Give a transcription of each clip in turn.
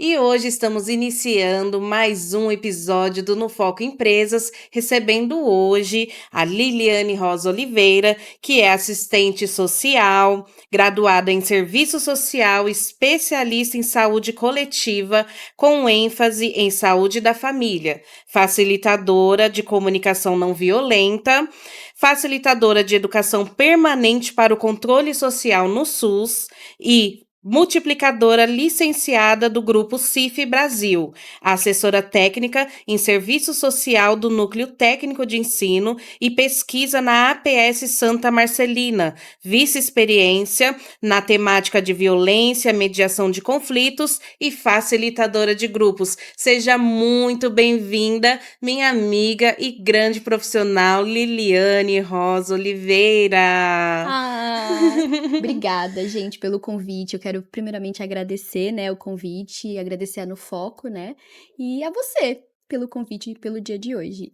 E hoje estamos iniciando mais um episódio do No Foco Empresas, recebendo hoje a Liliane Rosa Oliveira, que é assistente social, graduada em serviço social, especialista em saúde coletiva, com ênfase em saúde da família, facilitadora de comunicação não violenta, facilitadora de educação permanente para o controle social no SUS e multiplicadora licenciada do Grupo CIF Brasil, assessora técnica em Serviço Social do Núcleo Técnico de Ensino e Pesquisa na APS Santa Marcelina, vice-experiência na temática de violência, mediação de conflitos e facilitadora de grupos. Seja muito bem-vinda, minha amiga e grande profissional Liliane Rosa Oliveira. Obrigada, gente, pelo convite. Eu quero primeiramente agradecer, né, o convite, agradecer a No Foco, né, e a você pelo convite e pelo dia de hoje.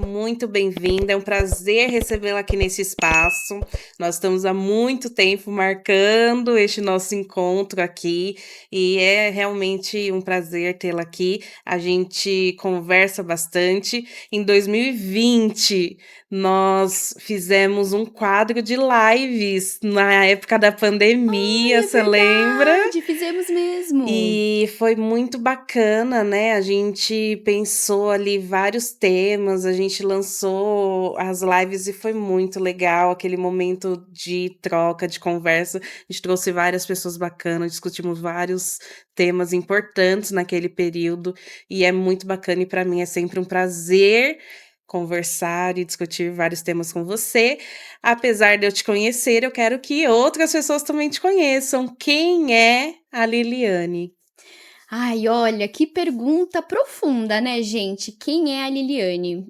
Muito bem-vinda, é um prazer recebê-la aqui nesse espaço. Nós estamos há muito tempo marcando este nosso encontro aqui e é realmente um prazer tê-la aqui. A gente conversa bastante. Em 2020, nós fizemos um quadro de lives na época da pandemia, É você lembra? verdade, fizemos mesmo. E foi muito bacana, né? A gente pensou ali vários temas, a gente lançou as lives e foi muito legal aquele momento de troca, de conversa. A gente trouxe várias pessoas bacanas, discutimos vários temas importantes naquele período e é muito bacana e para mim é sempre um prazer conversar e discutir vários temas com você. Apesar de eu te conhecer, eu quero que outras pessoas também te conheçam. Quem é a Liliane? Ai, olha, que pergunta profunda, né, gente? Quem é a Liliane?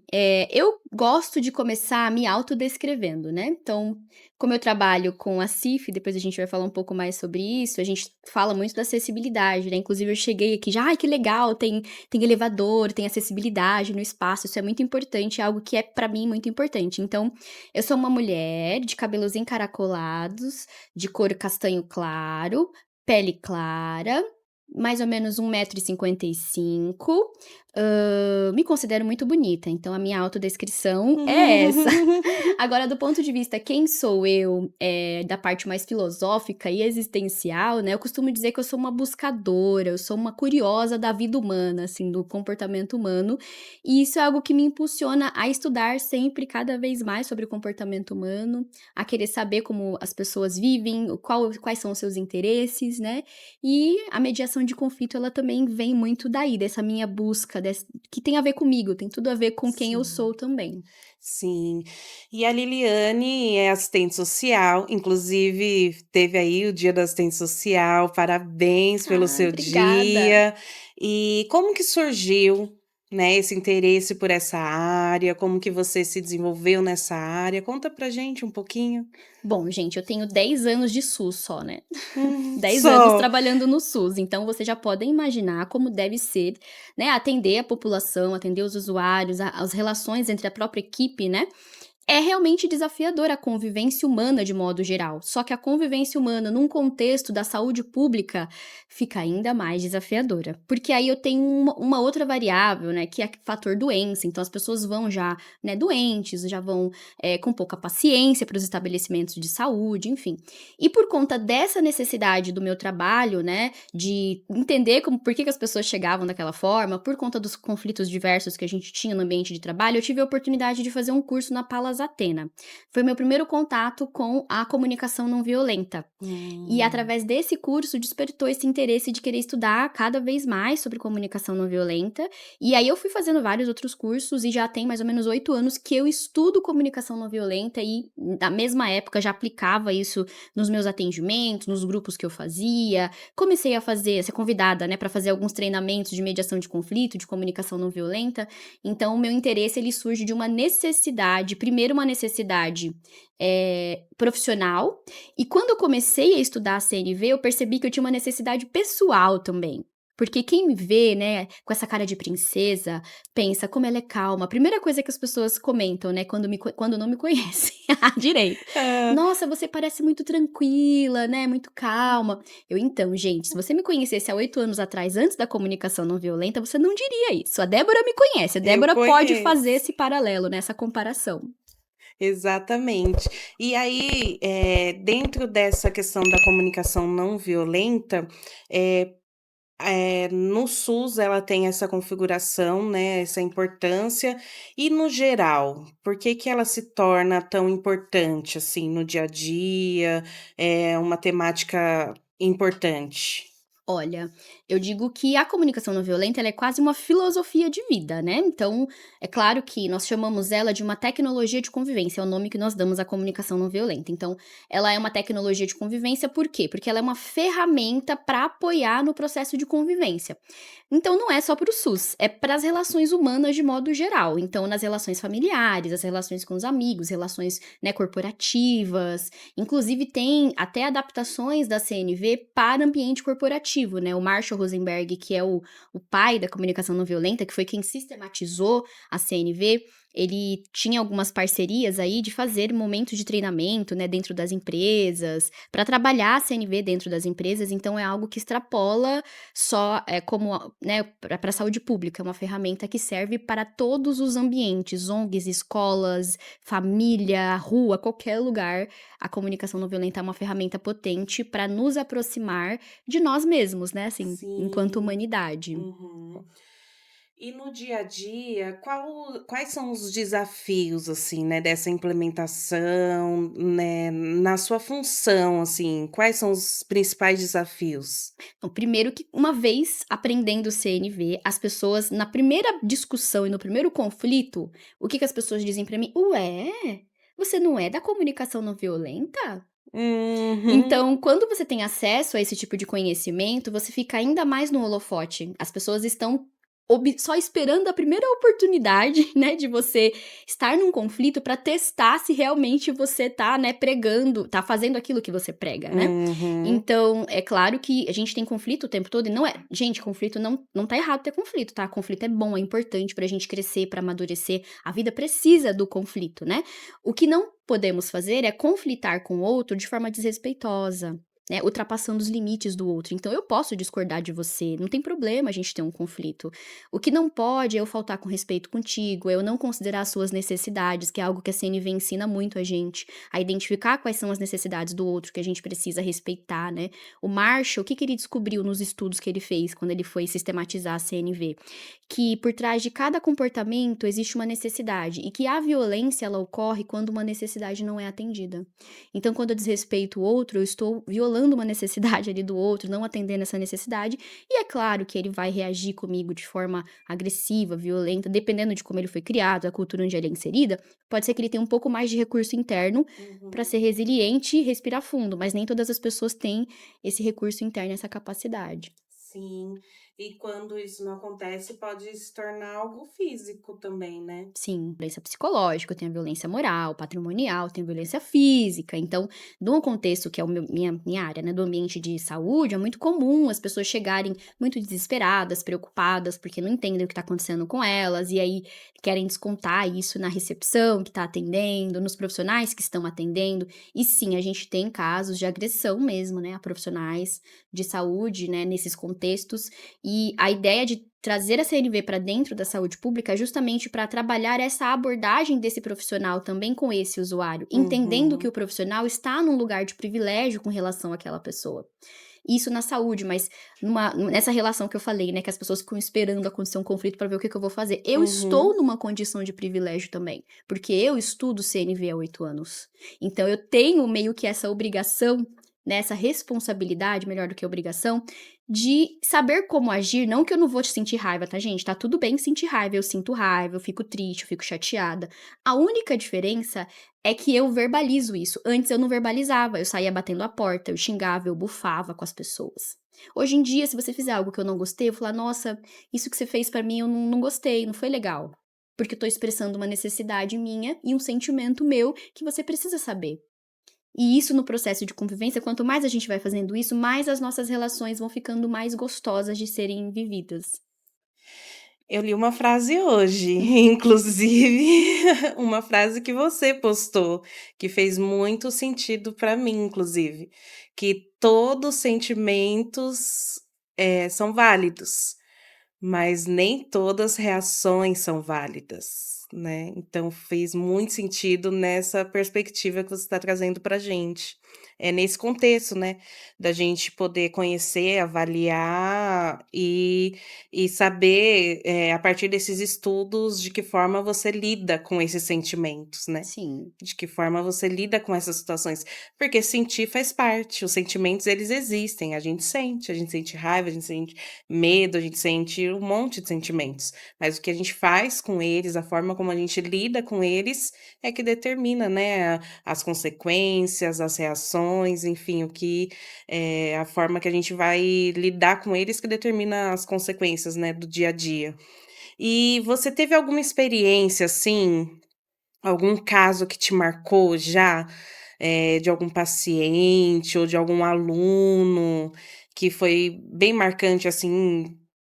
Eu gosto de começar me autodescrevendo, né? Então, como eu trabalho com a CIF, depois a gente vai falar um pouco mais sobre isso, a gente fala muito da acessibilidade, né? Inclusive, eu cheguei aqui já, ai, que legal, tem elevador, tem acessibilidade no espaço, isso é muito importante, é algo que é pra mim muito importante. Então, eu sou uma mulher de cabelos encaracolados, de cor castanho claro, pele clara, mais ou menos 1,55 m, me considero muito bonita, então a minha autodescrição é essa. Agora do ponto de vista quem sou eu, da parte mais filosófica e existencial, né, eu costumo dizer que eu sou uma buscadora, eu sou uma curiosa da vida humana, assim, do comportamento humano, e isso é algo que me impulsiona a estudar sempre cada vez mais sobre o comportamento humano, a querer saber como as pessoas vivem, quais são os seus interesses, né, e a mediação de conflito, ela também vem muito daí, dessa minha busca, que tem a ver comigo, tem tudo a ver com quem eu Sim, sou também. sim. E a Liliane é assistente social, inclusive teve aí o Dia da Assistente Social, parabéns pelo Ai, seu obrigada. dia. E como que surgiu, né, esse interesse por essa área? Como que você se desenvolveu nessa área? Conta pra gente um pouquinho. Bom, gente, eu tenho 10 anos de SUS só, né. 10 anos Só. trabalhando no SUS, então vocês já podem imaginar como deve ser, né, atender a população, atender os usuários, a as relações entre a própria equipe, né. É realmente desafiador a convivência humana de modo geral, só que a convivência humana num contexto da saúde pública fica ainda mais desafiadora, porque aí eu tenho uma outra variável, né, que é o fator doença, então as pessoas vão já, né, doentes, já vão, com pouca paciência para os estabelecimentos de saúde, enfim. E por conta dessa necessidade do meu trabalho, né, de entender por que as pessoas chegavam daquela forma, por conta dos conflitos diversos que a gente tinha no ambiente de trabalho, eu tive a oportunidade de fazer um curso na Palas Atena. Foi meu primeiro contato com a comunicação não violenta. E Hum. através desse curso despertou esse interesse de querer estudar cada vez mais sobre comunicação não violenta. E aí eu fui fazendo vários outros cursos e já tem mais ou menos 8 anos que eu estudo comunicação não violenta e na mesma época já aplicava isso nos meus atendimentos, nos grupos que eu fazia. Comecei a ser convidada, né, para fazer alguns treinamentos de mediação de conflito, de comunicação não violenta. Então o meu interesse ele surge de uma necessidade, primeiro uma necessidade profissional, e quando eu comecei a estudar a CNV, eu percebi que eu tinha uma necessidade pessoal também. Porque quem me vê, né, com essa cara de princesa, pensa como ela é calma. A primeira coisa que as pessoas comentam, né, quando não me conhecem direito: Hã. "Nossa, você parece muito tranquila, né, muito calma". Então, gente, se você me conhecesse há 8 anos atrás, antes da comunicação não violenta, você não diria isso. A Débora me conhece, a Eu Débora pode fazer conheço. esse paralelo, né, essa comparação. Exatamente. E aí, dentro dessa questão da comunicação não violenta, eh no SUS ela tem essa configuração, né, essa importância, e no geral, por que que ela se torna tão importante, assim, no dia a dia, é uma temática importante? Olha, eu digo que a comunicação não violenta, ela é quase uma filosofia de vida, né. Então, é claro que nós chamamos ela de uma tecnologia de convivência, é o nome que nós damos à comunicação não violenta. Então, ela é uma tecnologia de convivência, por quê? Porque ela é uma ferramenta para apoiar no processo de convivência. Então não é só para o SUS, é para as relações humanas de modo geral. Então nas relações familiares, as relações com os amigos, relações, né, corporativas, inclusive tem até adaptações da CNV para ambiente corporativo, né. O Marshall Rosenberg, que é o pai da comunicação não violenta, que foi quem sistematizou a CNV, ele tinha algumas parcerias aí de fazer momentos de treinamento, né, dentro das empresas, para trabalhar a CNV dentro das empresas, então é algo que extrapola só, como, né, para a saúde pública, é uma ferramenta que serve para todos os ambientes, ONGs, escolas, família, rua, qualquer lugar. A comunicação não violenta é uma ferramenta potente para nos aproximar de nós mesmos, né, assim, enquanto Sim. humanidade. Uhum. E no dia a dia, quais são os desafios, assim, né, dessa implementação, né, na sua função, assim, quais são os principais desafios? Então, primeiro que uma vez aprendendo CNV, as pessoas na primeira discussão e no primeiro conflito, o que que as pessoas dizem para mim? "Ué, você não é da comunicação não violenta?" Uhum. Então, quando você tem acesso a esse tipo de conhecimento, você fica ainda mais no holofote. As pessoas estão só esperando a primeira oportunidade, né, de você estar num conflito para testar se realmente você tá, né, pregando, tá fazendo aquilo que você prega, né. Uhum. Então, é claro que a gente tem conflito o tempo todo e não é gente, conflito não tá errado ter conflito, tá. Conflito é bom, é importante pra gente crescer, pra amadurecer. A vida precisa do conflito, né. O que não podemos fazer é conflitar com o outro de forma desrespeitosa, né, ultrapassando os limites do outro. Então eu posso discordar de você, não tem problema a gente ter um conflito. O que não pode é eu faltar com respeito contigo, é eu não considerar as suas necessidades, que é algo que a CNV ensina muito a identificar quais são as necessidades do outro que a gente precisa respeitar, né. O Marshall, o que que ele descobriu nos estudos que ele fez quando ele foi sistematizar a CNV? Que por trás de cada comportamento existe uma necessidade e que a violência ela ocorre quando uma necessidade não é atendida. Então, quando eu desrespeito o outro, eu estou violando uma necessidade ali do outro, não atendendo essa necessidade, e é claro que ele vai reagir comigo de forma agressiva, violenta, dependendo de como ele foi criado, a cultura onde ele é inserida, pode ser que ele tenha um pouco mais de recurso interno para Uhum. ser resiliente e respirar fundo, mas nem todas as pessoas têm esse recurso interno, essa capacidade. Sim. E quando isso não acontece, pode se tornar algo físico também, né? Sim, violência psicológica, tem a violência moral, patrimonial, tem a violência física. Então, num contexto que é o minha área, né, do ambiente de saúde, é muito comum as pessoas chegarem muito desesperadas, preocupadas, porque não entendem o que está acontecendo com elas, e aí querem descontar isso na recepção que está atendendo, nos profissionais que estão atendendo. E sim, a gente tem casos de agressão mesmo, né, a profissionais de saúde, né, nesses contextos. E a ideia de trazer a CNV para dentro da saúde pública é justamente para trabalhar essa abordagem desse profissional também com esse usuário, entendendo que o Uhum. profissional está num lugar de privilégio com relação àquela pessoa. Isso na saúde, mas nessa relação que eu falei, né, que as pessoas ficam esperando acontecer um conflito para ver o que que eu vou fazer. Eu estou Uhum. numa condição de privilégio também, porque eu estudo CNV há 8 anos. Então eu tenho meio que essa obrigação, né, essa responsabilidade, melhor do que obrigação, de saber como agir, não que eu não vou te sentir raiva, tá gente, tá tudo bem sentir raiva, eu sinto raiva, eu fico triste, eu fico chateada. A única diferença é que eu verbalizo isso, antes eu não verbalizava, eu saía batendo a porta, eu xingava, eu bufava com as pessoas. Hoje em dia, se você fizer algo que eu não gostei, eu falar: "Nossa, isso que você fez pra mim eu não gostei, não foi legal", porque eu tô expressando uma necessidade minha e um sentimento meu que você precisa saber. E isso no processo de convivência, quanto mais a gente vai fazendo isso, mais as nossas relações vão ficando mais gostosas de serem vividas. Eu li uma frase hoje, inclusive, uma frase que você postou, que fez muito sentido para mim, inclusive, que todos sentimentos, são válidos, mas nem todas reações são válidas, né. Então fez muito sentido nessa perspectiva que você está trazendo pra gente. É nesse contexto, né, da gente poder conhecer, avaliar e saber, a partir desses estudos, de que forma você lida com esses sentimentos, né. Sim, De que forma você lida com essas situações, porque sentir faz parte, os sentimentos eles existem, a gente sente raiva, a gente sente medo, a gente sente um monte de sentimentos, mas o que a gente faz com eles, a forma como a gente lida com eles, é que determina, né, as consequências, as reações, enfim, a forma que a gente vai lidar com eles que determina as consequências, né, do dia a dia. E você teve alguma experiência, assim, algum caso que te marcou já, de algum paciente ou de algum aluno, que foi bem marcante, assim,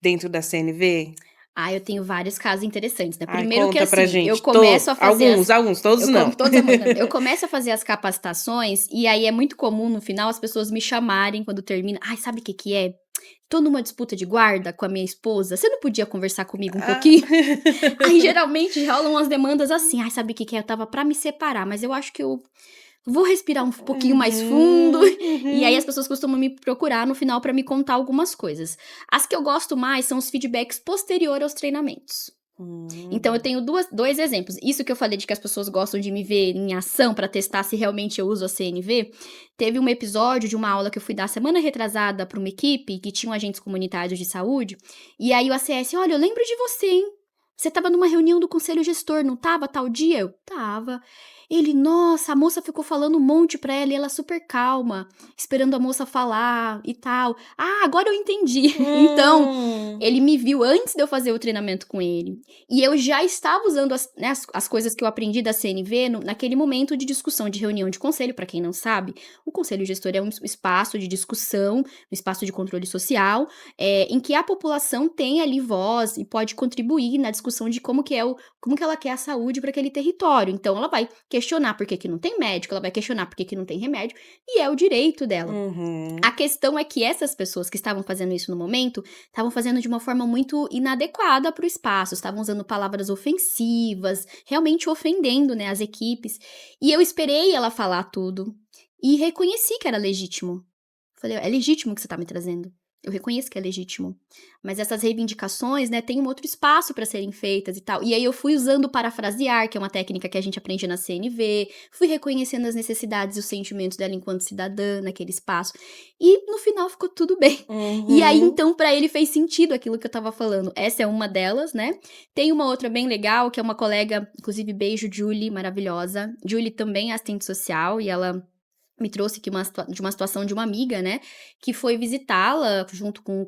dentro da CNV? ah, eu tenho vários casos interessantes, né. Ai, Primeiro que, conta pra assim, eu gente. começo a fazer Alguns, as alguns, todos eu não. como todos amor não, eu começo a fazer as capacitações, e aí é muito comum no final as pessoas me chamarem quando termina: "Ai, sabe o que que é? Tô numa disputa de guarda com a minha esposa, você não podia conversar comigo um Ah. pouquinho?" Aí geralmente rolam umas demandas assim: "Ai, sabe o que que é? Eu estava pra me separar, mas eu acho que eu vou respirar um pouquinho mais fundo." Uhum, E aí as uhum. pessoas costumam me procurar no final pra me contar algumas coisas. As que eu gosto mais são os feedbacks posterior aos treinamentos. Então eu Hum. tenho 2 exemplos. Isso que eu falei de que as pessoas gostam de me ver em ação pra testar se realmente eu uso a CNV, teve um episódio de uma aula que eu fui dar semana retrasada pra uma equipe que tinham agentes comunitários de saúde, e aí o ACS: "Olha, eu lembro de você, hein. Você estava numa reunião do conselho gestor, não estava, tal dia?" Eu: "Estava." Ele: "Nossa, a moça ficou falando um monte pra ela e ela super calma, esperando a moça falar e tal. Ah, agora eu entendi." Então, Hum. ele me viu antes de eu fazer o treinamento com ele. E eu já estava usando as coisas que eu aprendi da CNV naquele momento de discussão de reunião de conselho. Para quem não sabe, o conselho gestor é um espaço de discussão, um espaço de controle social, em que a população tem ali voz e pode contribuir na discussão de como que ela quer a saúde para aquele território. Então ela vai questionar por que que não tem médico, ela vai questionar por que que não tem remédio, e é o direito dela. A Uhum. questão é que essas pessoas que estavam fazendo isso no momento, estavam fazendo de uma forma muito inadequada para o espaço, estavam usando palavras ofensivas, realmente ofendendo, né, as equipes. E eu esperei ela falar tudo e reconheci que era legítimo. Falei: "É legítimo o que você tá me trazendo. Eu reconheço que é legítimo. Mas essas reivindicações, né, tem um outro espaço para serem feitas e tal." E aí eu fui usando o parafrasear, que é uma técnica que a gente aprende na CNV, fui reconhecendo as necessidades e os sentimentos dela enquanto cidadã naquele espaço, e no final ficou tudo bem. E aí Uhum. então para ele fez sentido aquilo que eu estava falando. Essa é uma delas, né. Tem uma outra bem legal, que é uma colega, inclusive beijo Julie, maravilhosa. Julie também é assistente social e ela me trouxe aqui de uma situação de uma amiga, né, que foi visitá-la junto com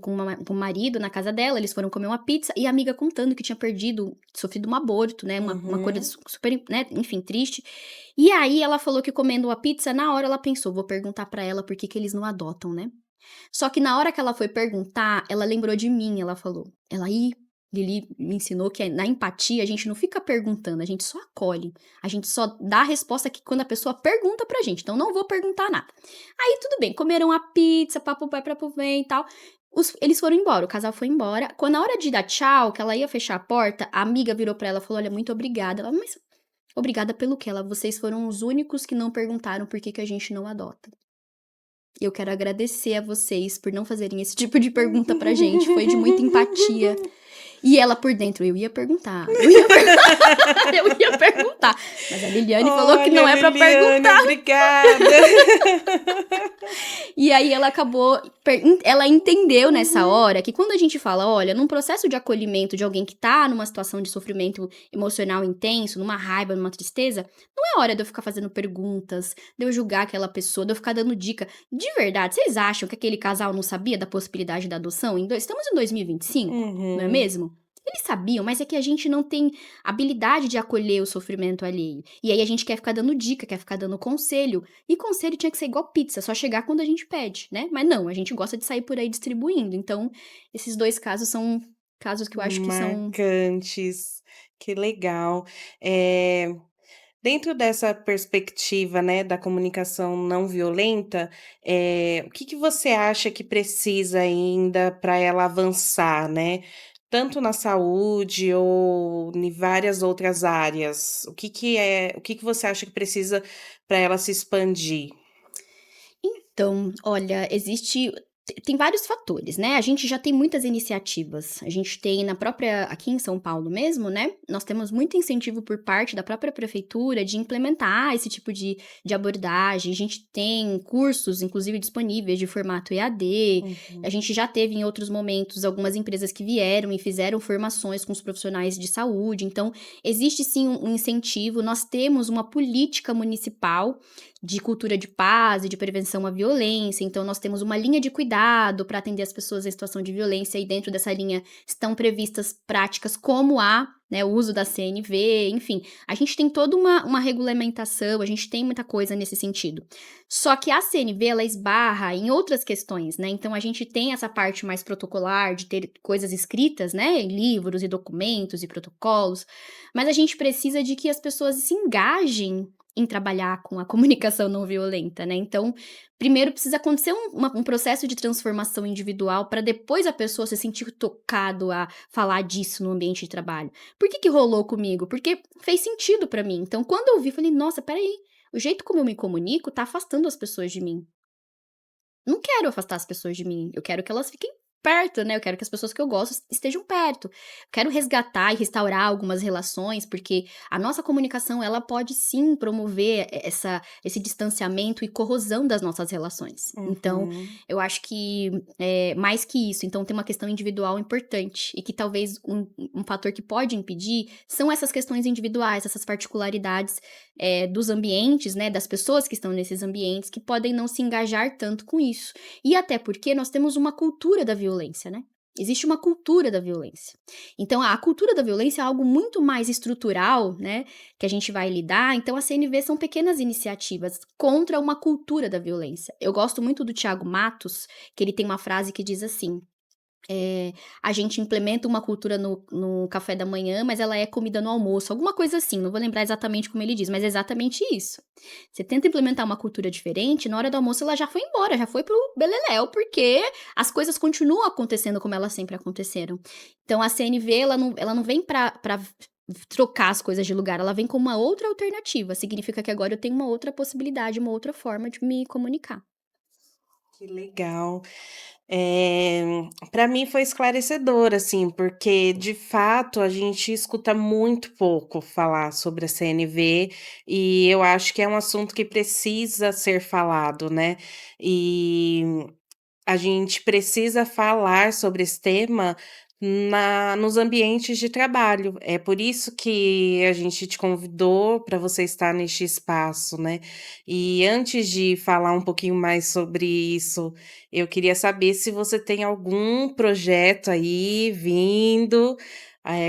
o marido na casa dela, eles foram comer uma pizza, e a amiga contando que tinha sofrido um aborto, né, uma coisa Uhum. super, né, enfim, triste. E aí ela falou que comendo a pizza, na hora ela pensou: "Vou perguntar pra ela por que que eles não adotam, né." Só que na hora que ela foi perguntar, ela lembrou de mim, ela falou. Ela: "Ih, Lili me ensinou que na empatia a gente não fica perguntando, a gente só acolhe. A gente só dá a resposta que quando a pessoa pergunta pra gente, então não vou perguntar nada." Aí tudo bem, comeram a pizza, papo vai, papo vem e tal. Eles foram embora, o casal foi embora. Quando na hora de dar tchau, que ela ia fechar a porta, a amiga virou pra ela e falou: "Olha, muito obrigada." Ela: "Mas obrigada pelo quê?" Ela: "Vocês foram os únicos que não perguntaram por que que a gente não adota. Eu quero agradecer a vocês por não fazerem esse tipo de pergunta pra gente, foi de muita empatia." E ela por dentro: "Eu ia perguntar, eu ia eu ia perguntar, mas a Liliane falou que Olha, não é pra Liliane, perguntar." obrigada. E aí ela acabou ela entendeu nessa Uhum. hora que quando a gente fala: "Olha, num processo de acolhimento de alguém que tá numa situação de sofrimento emocional intenso, numa raiva, numa tristeza, não é hora de eu ficar fazendo perguntas, de eu julgar aquela pessoa, de eu ficar dando dica." De verdade, vocês acham que aquele casal não sabia da possibilidade da adoção? Estamos em 2025, não é Uhum. mesmo? Eles sabiam, mas é que a gente não tem habilidade de acolher o sofrimento alheio. E aí a gente quer ficar dando dica, quer ficar dando conselho. E conselho tinha que ser igual pizza, só chegar quando a gente pede, né? Mas não, a gente gosta de sair por aí distribuindo. Então, esses 2 casos são casos que eu acho que são. Marcantes, que legal. Eh, Dentro dessa perspectiva, né, da comunicação não violenta, o que que você acha que precisa ainda para ela avançar, né? Tanto na saúde ou em várias outras áreas. O que que você acha que precisa para ela se expandir? Então, olha, tem vários fatores, né, a gente já tem muitas iniciativas, a gente tem na própria aqui em São Paulo mesmo, né, nós temos muito incentivo por parte da própria prefeitura de implementar esse tipo de abordagem, a gente tem cursos, inclusive, disponíveis de formato EAD, a Uhum. gente já teve em outros momentos algumas empresas que vieram e fizeram formações com os profissionais de saúde, então existe sim um incentivo, nós temos uma política municipal de cultura de paz e de prevenção à violência. Então, nós temos uma linha de cuidado para atender as pessoas em situação de violência, e dentro dessa linha estão previstas práticas como né, o uso da CNV, enfim. A gente tem toda uma regulamentação, a gente tem muita coisa nesse sentido. Só que a CNV, ela esbarra em outras questões, né? Então, a gente tem essa parte mais protocolar, de ter coisas escritas, né, em livros e documentos e protocolos, mas a gente precisa de que as pessoas se engajem em trabalhar com a comunicação não violenta, né. Então, primeiro precisa acontecer um processo de transformação individual para depois a pessoa se sentir tocado a falar disso no ambiente de trabalho. Por que que rolou comigo? Porque fez sentido para mim. Então, quando eu vi, falei: "Nossa, espera aí, o jeito como eu me comunico tá afastando as pessoas de mim". Não quero afastar as pessoas de mim, eu quero que elas fiquem perto, né, eu quero que as pessoas que eu gosto estejam perto. Quero resgatar e restaurar algumas relações, porque a nossa comunicação, ela pode sim promover esse distanciamento e corrosão das nossas relações. Então, Uhum. eu acho que, mais que isso, então tem uma questão individual importante, e que talvez um fator que pode impedir são essas questões individuais, essas particularidades dos ambientes, né, das pessoas que estão nesses ambientes, que podem não se engajar tanto com isso. E até porque nós temos uma cultura da violência, né? Existe uma cultura da violência. Então, a cultura da violência é algo muito mais estrutural, né? Que a gente vai lidar. Então, a CNV são pequenas iniciativas contra uma cultura da violência. Eu gosto muito do Tiago Matos, que ele tem uma frase que diz assim: a gente implementa uma cultura no café da manhã, mas ela é comida no almoço, alguma coisa assim, não vou lembrar exatamente como ele diz, mas é exatamente isso. Você tenta implementar uma cultura diferente, na hora do almoço ela já foi embora, já foi pro beleléu, porque as coisas continuam acontecendo como elas sempre aconteceram. Então a CNV, ela não vem pra trocar as coisas de lugar, ela vem com uma outra alternativa, significa que agora eu tenho uma outra possibilidade, uma outra forma de me comunicar. Que legal. Eh, Para mim foi esclarecedor, assim, porque de fato a gente escuta muito pouco falar sobre a CNV e eu acho que é um assunto que precisa ser falado, né. E a gente precisa falar sobre esse tema nos ambientes de trabalho. É por isso que a gente te convidou para você estar neste espaço, né. E antes de falar um pouquinho mais sobre isso, eu queria saber se você tem algum projeto aí vindo,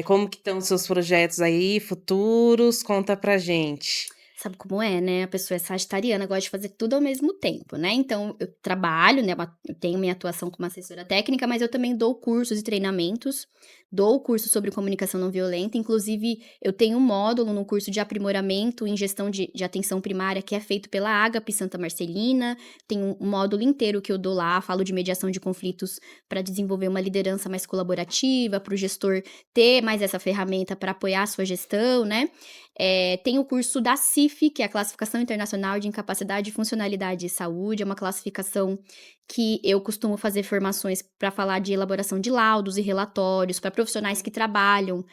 como que estão os seus projetos aí futuros? Conta pra gente. Sabe como é, né, a pessoa é sagitariana, gosta de fazer tudo ao mesmo tempo, né, então eu trabalho, né, eu tenho minha atuação como assessora técnica, mas eu também dou cursos e treinamentos, dou curso sobre comunicação não violenta, inclusive eu tenho um módulo no curso de aprimoramento em gestão de atenção primária que é feito pela Agape Santa Marcelina, tem um módulo inteiro que eu dou lá, falo de mediação de conflitos para desenvolver uma liderança mais colaborativa, para o gestor ter mais essa ferramenta para apoiar a sua gestão, né. Tem o curso da CIF, que é a Classificação Internacional de Incapacidade e Funcionalidade de Saúde, é uma classificação que eu costumo fazer formações para falar de elaboração de laudos e relatórios para profissionais que trabalham,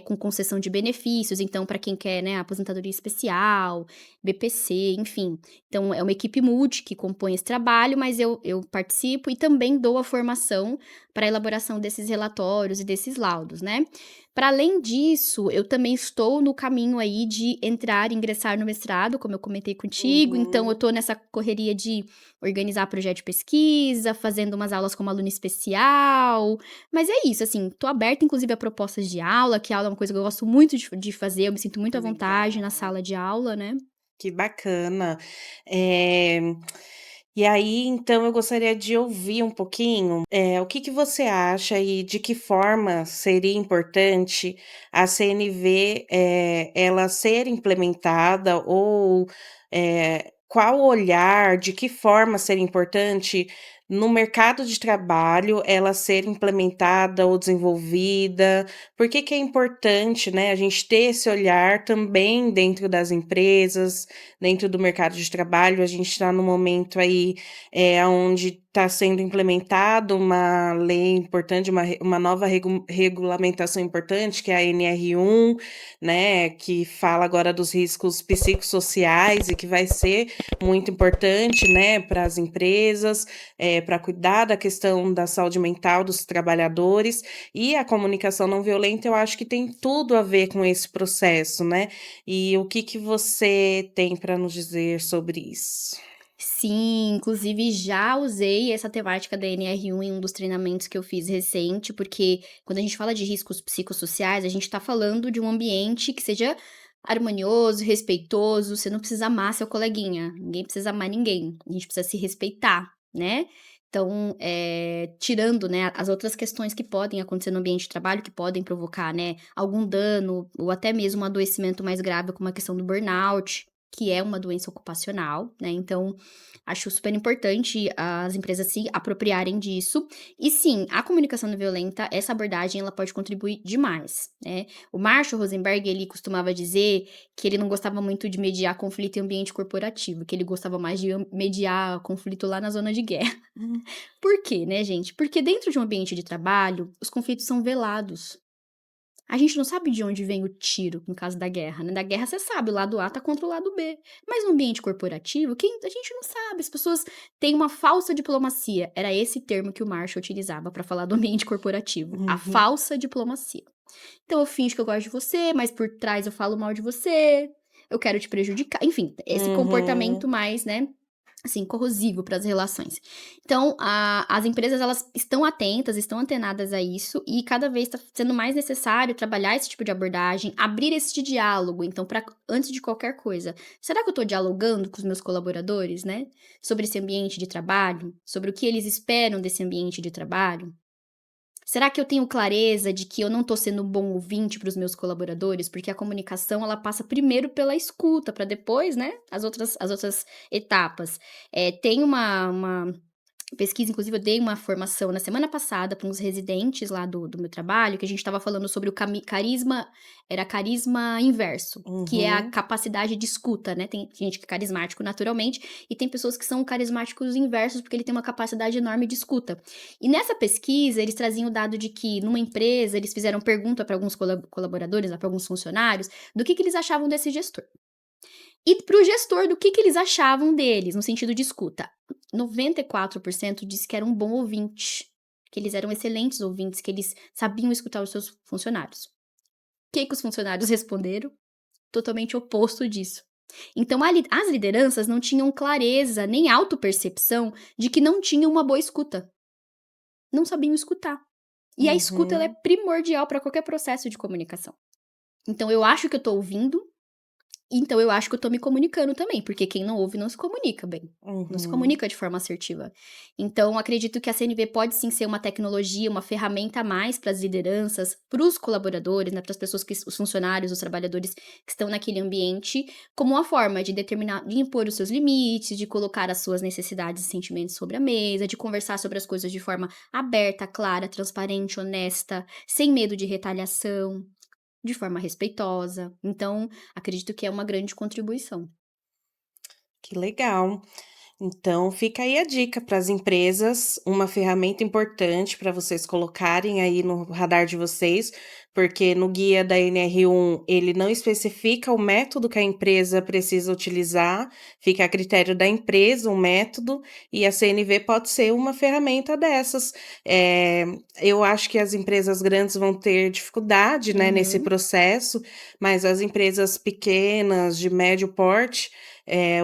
com concessão de benefícios, então para quem quer, né, aposentadoria especial, BPC, enfim. Então é uma equipe multi que compõe esse trabalho, mas eu participo e também dou a formação para a elaboração desses relatórios e desses laudos, né. Para além disso, eu também estou no caminho aí de ingressar no mestrado, como eu comentei contigo, então eu Uhum. estou nessa correria de organizar projeto de pesquisa, pesquisa, fazendo umas aulas como aluna especial, mas é isso, assim, tô aberta inclusive a propostas de aula, que aula é uma coisa que eu gosto muito de fazer, eu me sinto muito à vontade na Legal. sala de aula, né. Que bacana. Eh, e aí, então, eu gostaria de ouvir um pouquinho, o que que você acha e de que forma seria importante a CNV, ela ser implementada ou, qual olhar, de que forma seria importante no mercado de trabalho ela ser implementada ou desenvolvida? Por que que é importante, né, a gente ter esse olhar também dentro das empresas, dentro do mercado de trabalho? A gente está num momento aí, onde está sendo implementado uma lei importante, uma nova regulamentação importante, que é a NR1, né, que fala agora dos riscos psicossociais e que vai ser muito importante, né, para as empresas, para cuidar da questão da saúde mental dos trabalhadores. E a comunicação não violenta, eu acho que tem tudo a ver com esse processo, né. E o que que você tem para nos dizer sobre isso? Sim, inclusive já usei essa temática da NR1 em um dos treinamentos que eu fiz recente, porque quando a gente fala de riscos psicossociais, a gente tá falando de um ambiente que seja harmonioso, respeitoso, você não precisa amar seu coleguinha, ninguém precisa amar ninguém, a gente precisa se respeitar, né. Então, tirando, né, as outras questões que podem acontecer no ambiente de trabalho, que podem provocar, né, algum dano ou até mesmo um adoecimento mais grave, como a questão do burnout, que é uma doença ocupacional, né, então acho super importante as empresas se apropriarem disso. E sim, a comunicação não violenta, essa abordagem, ela pode contribuir demais, né. O Marshall Rosenberg, ele costumava dizer que ele não gostava muito de mediar conflito em ambiente corporativo, que ele gostava mais de mediar conflito lá na zona de guerra. Por quê, né, gente? Porque dentro de um ambiente de trabalho, os conflitos são velados. A gente não sabe de onde vem o tiro, no caso da guerra, né, da guerra você sabe, o lado A tá contra o lado B, mas no ambiente corporativo, quem a gente não sabe, as pessoas têm uma falsa diplomacia, era esse termo que o Marshall utilizava pra falar do ambiente corporativo, a Uhum, falsa diplomacia. Então eu finjo que eu gosto de você, mas por trás eu falo mal de você, eu quero te prejudicar, enfim, esse uhum. comportamento mais, né, assim, corrosivo para as relações. Então, as empresas elas estão atentas, estão antenadas a isso e cada vez está sendo mais necessário trabalhar esse tipo de abordagem, abrir esse diálogo. Então, para antes de qualquer coisa, será que eu estou dialogando com os meus colaboradores, né? Sobre esse ambiente de trabalho, sobre o que eles esperam desse ambiente de trabalho? Será que eu tenho clareza de que eu não estou sendo um bom ouvinte para os meus colaboradores? Porque a comunicação ela passa primeiro pela escuta, para depois, né, as outras etapas. Tem uma pesquisa, inclusive eu dei uma formação na semana passada para uns residentes lá do meu trabalho, que a gente estava falando sobre o carisma, era carisma inverso, que é a Uhum. capacidade de escuta, né, tem gente que é carismático naturalmente, e tem pessoas que são carismáticos inversos, porque ele tem uma capacidade enorme de escuta. E nessa pesquisa, eles traziam o dado de que numa empresa, eles fizeram pergunta para alguns colaboradores, para alguns funcionários, do que eles achavam desse gestor. E para o gestor, do que eles achavam deles, no sentido de escuta. 94% disse que era um bom ouvinte, que eles eram excelentes ouvintes, que eles sabiam escutar os seus funcionários. O que que os funcionários responderam? Totalmente oposto disso. Então as lideranças não tinham clareza nem autopercepção de que não tinham uma boa escuta. Não sabiam escutar. E a escuta ela é Uhum, primordial para qualquer processo de comunicação. Então eu acho que eu estou ouvindo, então eu acho que eu tô me comunicando também, porque quem não ouve não se comunica bem, não se uhum. comunica de forma assertiva. Então acredito que a CNV pode sim ser uma tecnologia, uma ferramenta a mais para as lideranças, para os colaboradores, né, para as pessoas que os funcionários, os trabalhadores que estão naquele ambiente, como uma forma de determinar, de impor os seus limites, de colocar as suas necessidades e sentimentos sobre a mesa, de conversar sobre as coisas de forma aberta, clara, transparente, honesta, sem medo de retaliação. De forma respeitosa, então acredito que é uma grande contribuição. Que legal. Então, fica aí a dica para as empresas, uma ferramenta importante para vocês colocarem aí no radar de vocês, porque no guia da NR1 ele não especifica o método que a empresa precisa utilizar, fica a critério da empresa o método, e a CNV pode ser uma ferramenta dessas. Eh, eu acho que as empresas grandes vão ter dificuldade, né, nesse Uhum. processo, mas as empresas pequenas, de médio porte,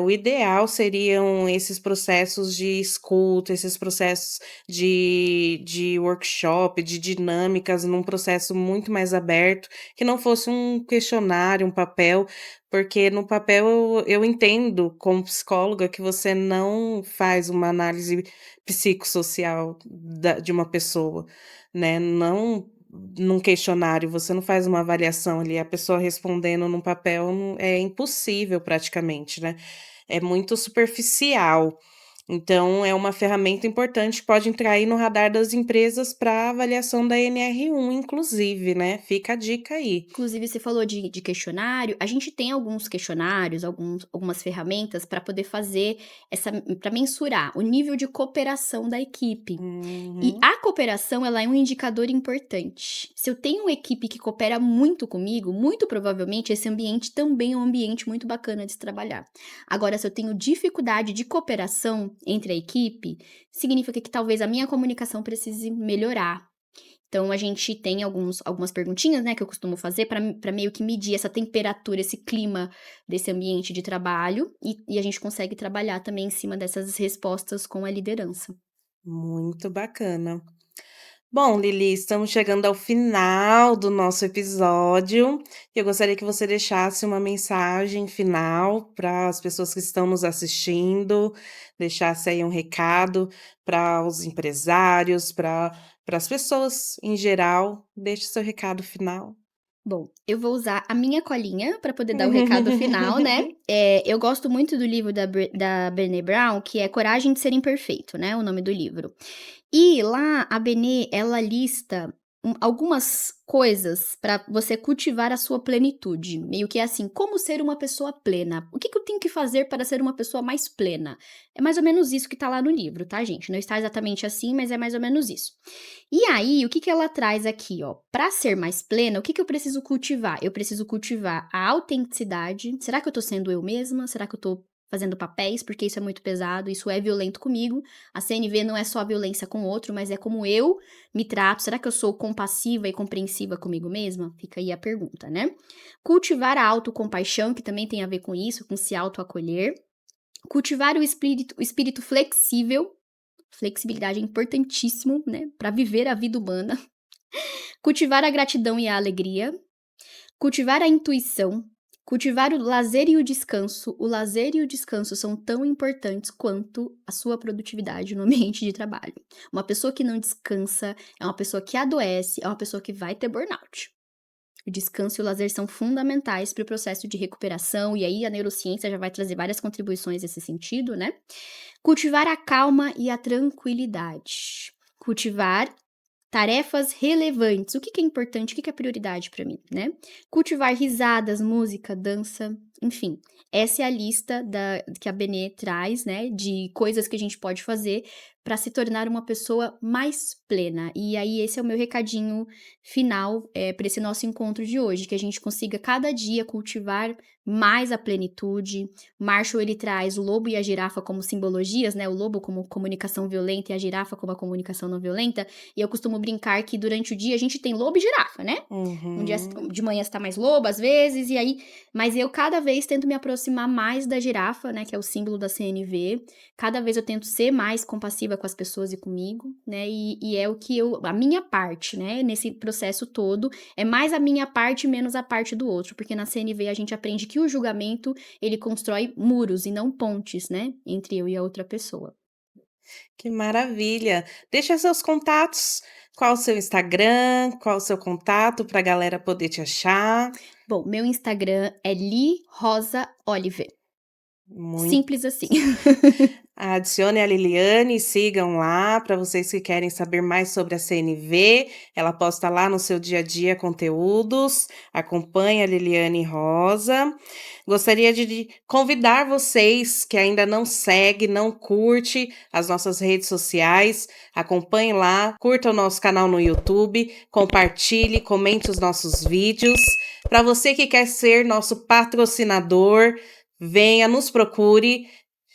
O ideal seriam esses processos de escuta, esses processos de workshop, de dinâmicas, num processo muito mais aberto, que não fosse um questionário, um papel, porque no papel eu entendo, como psicóloga, que você não faz uma análise psicossocial de uma pessoa, né? Não num questionário, você não faz uma avaliação ali, a pessoa respondendo num papel é impossível praticamente, né? É muito superficial. Então, é uma ferramenta importante que pode entrar aí no radar das empresas para avaliação da NR1, inclusive, né? Fica a dica aí. Inclusive, você falou de questionário. A gente tem alguns questionários, algumas ferramentas para poder fazer para mensurar o nível de cooperação da equipe. E Uhum. a cooperação, ela é um indicador importante. Se eu tenho uma equipe que coopera muito comigo, muito provavelmente esse ambiente também é um ambiente muito bacana de se trabalhar. Agora, se eu tenho dificuldade de cooperação entre a equipe, significa que talvez a minha comunicação precise melhorar. Então, a gente tem algumas perguntinhas, né, que eu costumo fazer para meio que medir essa temperatura, esse clima desse ambiente de trabalho, e a gente consegue trabalhar também em cima dessas respostas com a liderança. Muito bacana. Bom, Lili, estamos chegando ao final do nosso episódio. Eu gostaria que você deixasse uma mensagem final para as pessoas que estão nos assistindo, deixasse aí um recado para os empresários, para as pessoas em geral. Deixe seu recado final. Bom, eu vou usar a minha colinha para poder dar o recado final, né. Eu gosto muito do livro da Brené Brown, que é Coragem de Ser Imperfeito, né, o nome do livro. E lá a Brené, ela lista algumas coisas para você cultivar a sua plenitude, meio que é assim: como ser uma pessoa plena? O que que eu tenho que fazer para ser uma pessoa mais plena? É mais ou menos isso que tá lá no livro, tá, gente? Não está exatamente assim, mas é mais ou menos isso. E aí, o que que ela traz aqui, ó? Para ser mais plena, o que que eu preciso cultivar? Eu preciso cultivar a autenticidade. Será que eu tô sendo eu mesma? Será que eu tô fazendo papéis? Porque isso é muito pesado, isso é violento comigo. A CNV não é só a violência com o outro, mas é como eu me trato. Será que eu sou compassiva e compreensiva comigo mesma? Fica aí a pergunta, né? Cultivar a autocompaixão, que também tem a ver com isso, com se autoacolher. Cultivar o espírito flexível. Flexibilidade é importantíssimo, né, para viver a vida humana. Cultivar a gratidão e a alegria. Cultivar a intuição. Cultivar o lazer e o descanso. O lazer e o descanso são tão importantes quanto a sua produtividade no ambiente de trabalho. Uma pessoa que não descansa é uma pessoa que adoece, é uma pessoa que vai ter burnout. O descanso e o lazer são fundamentais para o processo de recuperação, e aí a neurociência já vai trazer várias contribuições nesse sentido, né? Cultivar a calma e a tranquilidade. Cultivar tarefas relevantes. O que que é importante? O que que é prioridade para mim, né? Cultivar risadas, música, dança, enfim. Essa é a lista que a Benê traz, né, de coisas que a gente pode fazer para se tornar uma pessoa mais plena. E aí esse é o meu recadinho final para esse nosso encontro de hoje, que a gente consiga cada dia cultivar mais a plenitude. Marshall, ele traz o lobo e a girafa como simbologias, né? O lobo como comunicação violenta e a girafa como a comunicação não violenta. E eu costumo brincar que durante o dia a gente tem lobo e girafa, né? Um dia Uhum. de manhã você tá mais lobo, às vezes, e aí. Mas eu cada vez tento me aproximar mais da girafa, né? Que é o símbolo da CNV. Cada vez eu tento ser mais compassiva com as pessoas e comigo, né? E é o que eu. A minha parte, né? Nesse processo todo, é mais a minha parte, menos a parte do outro. Porque na CNV a gente aprende que o julgamento ele constrói muros e não pontes, né? Entre eu e a outra pessoa. Que maravilha! Deixa seus contatos. Qual o seu Instagram? Qual o seu contato para a galera poder te achar? Bom, meu Instagram é Li Rosa Oliver. Muito. Simples assim. Adicione a Liliane, sigam lá para vocês que querem saber mais sobre a CNV. Ela posta lá no seu dia a dia conteúdos. Acompanhe a Liliane Rosa. Gostaria de convidar vocês que ainda não segue, não curte as nossas redes sociais. Acompanhe lá, curta o nosso canal no YouTube, compartilhe, comente os nossos vídeos. Para você que quer ser nosso patrocinador, venha, nos procure.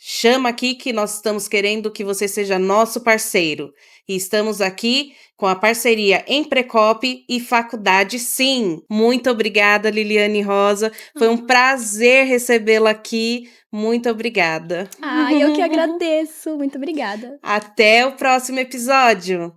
Chama aqui que nós estamos querendo que você seja nosso parceiro. E estamos aqui com a parceria Emprecope e Faculdade Sim. Muito obrigada, Liliane Rosa. Foi um prazer recebê-la aqui. Muito obrigada. Eu que agradeço. Muito obrigada. Até o próximo episódio.